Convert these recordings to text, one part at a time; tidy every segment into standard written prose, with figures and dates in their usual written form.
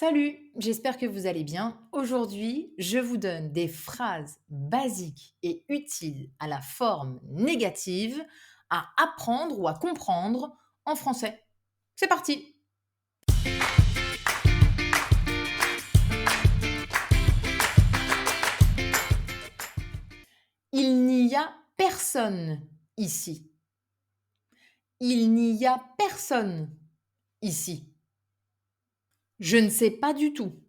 Salut, j'espère que vous allez bien. Aujourd'hui, je vous donne des phrases basiques et utiles à la forme négative à apprendre ou à comprendre en français. C'est parti. Il n'y a personne ici. Il n'y a personne ici. Je ne sais pas du tout.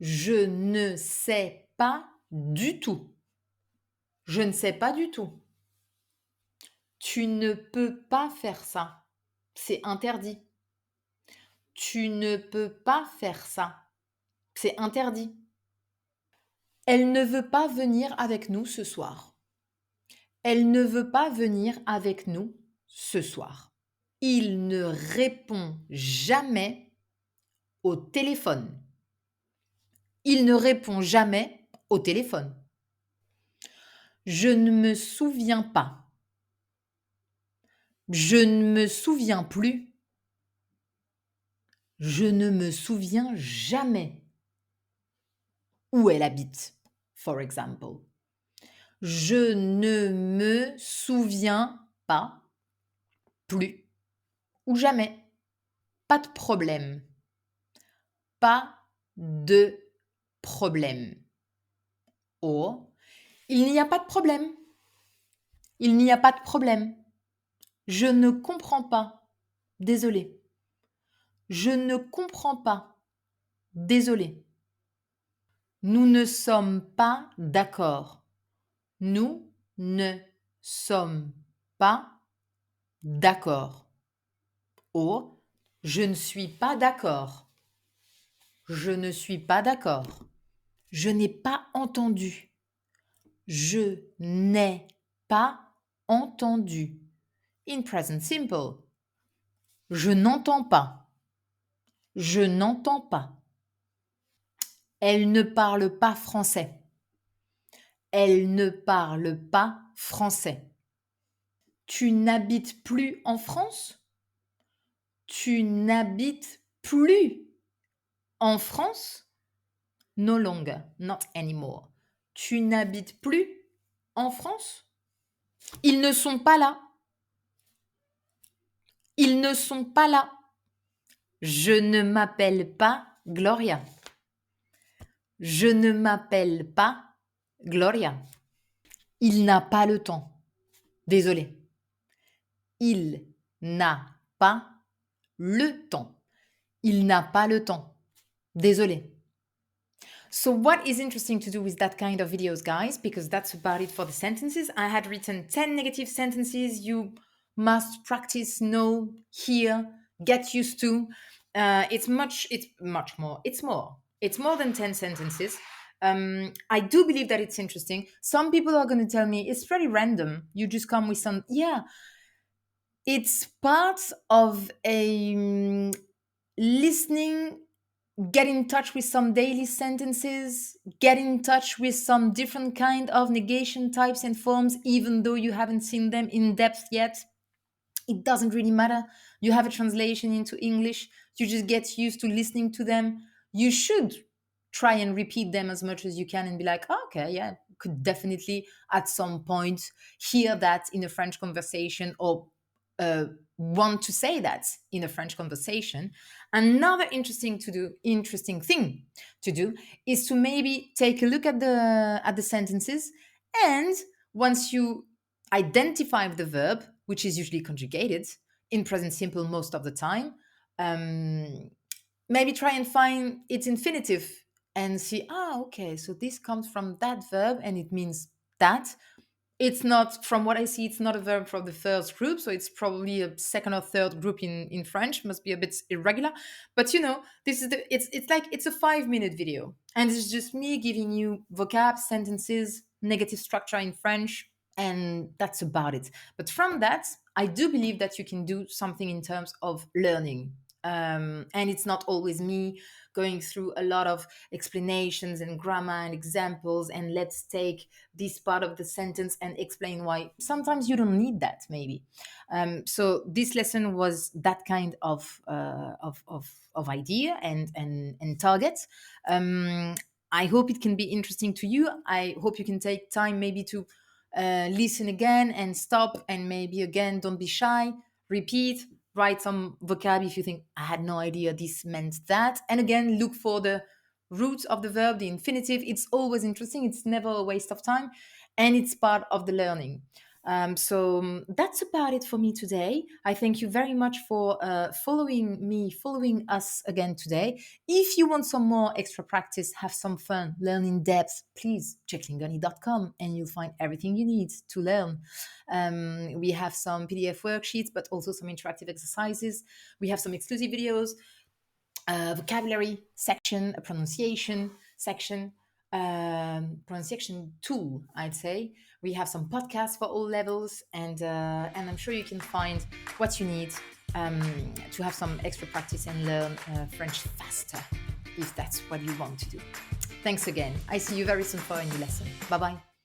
Je ne sais pas du tout. Je ne sais pas du tout. Tu ne peux pas faire ça. C'est interdit. Tu ne peux pas faire ça. C'est interdit. Elle ne veut pas venir avec nous ce soir. Elle ne veut pas venir avec nous ce soir. Il ne répond jamais au téléphone. Il ne répond jamais au téléphone. Je ne me souviens pas. Je ne me souviens plus. Je ne me souviens jamais où elle habite, for example. Je ne me souviens pas plus ou jamais. Pas de problème. Pas de problème. Or, il n'y a pas de problème. Il n'y a pas de problème. Je ne comprends pas. Désolé. Je ne comprends pas. Désolé. Nous ne sommes pas d'accord. Nous ne sommes pas d'accord. Ou je ne suis pas d'accord. Je ne suis pas d'accord. Je n'ai pas entendu. Je n'ai pas entendu. In present simple. Je n'entends pas. Je n'entends pas. Elle ne parle pas français. Elle ne parle pas français. Tu n'habites plus en France? Tu n'habites plus en France? No longer, not anymore. Tu n'habites plus en France? Ils ne sont pas là. Ils ne sont pas là. Je ne m'appelle pas Gloria. Je ne m'appelle pas Gloria. Il n'a pas le temps. Désolé. Il n'a pas le temps. Il n'a pas le temps. Désolé. So what is interesting to do with that kind of videos, guys, because that's about it for the sentences. I had written 10 negative sentences you must practice, know, hear, get used to. It's much more. It's more than 10 sentences. I do believe that it's interesting. Some people are going to tell me it's pretty random. You just come with some, yeah. It's part of a listening, get in touch with some daily sentences, get in touch with some different kind of negation types and forms, even though you haven't seen them in depth yet. It doesn't really matter. You have a translation into English. You just get used to listening to them. You should try and repeat them as much as you can and be like, oh, okay, yeah, could definitely at some point hear that in a French conversation or want to say that in a French conversation. Another interesting thing to do is to maybe take a look at the sentences, and once you identify the verb, which is usually conjugated in present simple most of the time, maybe try and find its infinitive and see, okay, so this comes from that verb and it means that. It's not, from what I see, it's not a verb from the first group, so it's probably a second or third group in French. Must be a bit irregular, but this is it's like it's a 5-minute video, and it's just me giving you vocab, sentences, negative structure in French, and that's about it. But from that, I do believe that you can do something in terms of learning And it's not always me going through a lot of explanations and grammar and examples, and let's take this part of the sentence and explain why. Sometimes you don't need that, maybe. So this lesson was that kind of idea and target. I hope it can be interesting to you. I hope you can take time maybe to listen again and stop, and maybe again, don't be shy, repeat, write some vocab if you think, I had no idea this meant that. And again, look for the root of the verb, the infinitive. It's always interesting. It's never a waste of time. And it's part of the learning. So that's about it for me today. I thank you very much for following us again today. If you want some more extra practice, have some fun, learn in depth, please check lingani.com and you'll find everything you need to learn. We have some PDF worksheets, but also some interactive exercises. We have some exclusive videos, vocabulary section, a pronunciation section, pronunciation tool, I'd say. We have some podcasts for all levels, and I'm sure you can find what you need to have some extra practice and learn French faster, if that's what you want to do. Thanks again. I see you very soon for a new lesson. Bye bye.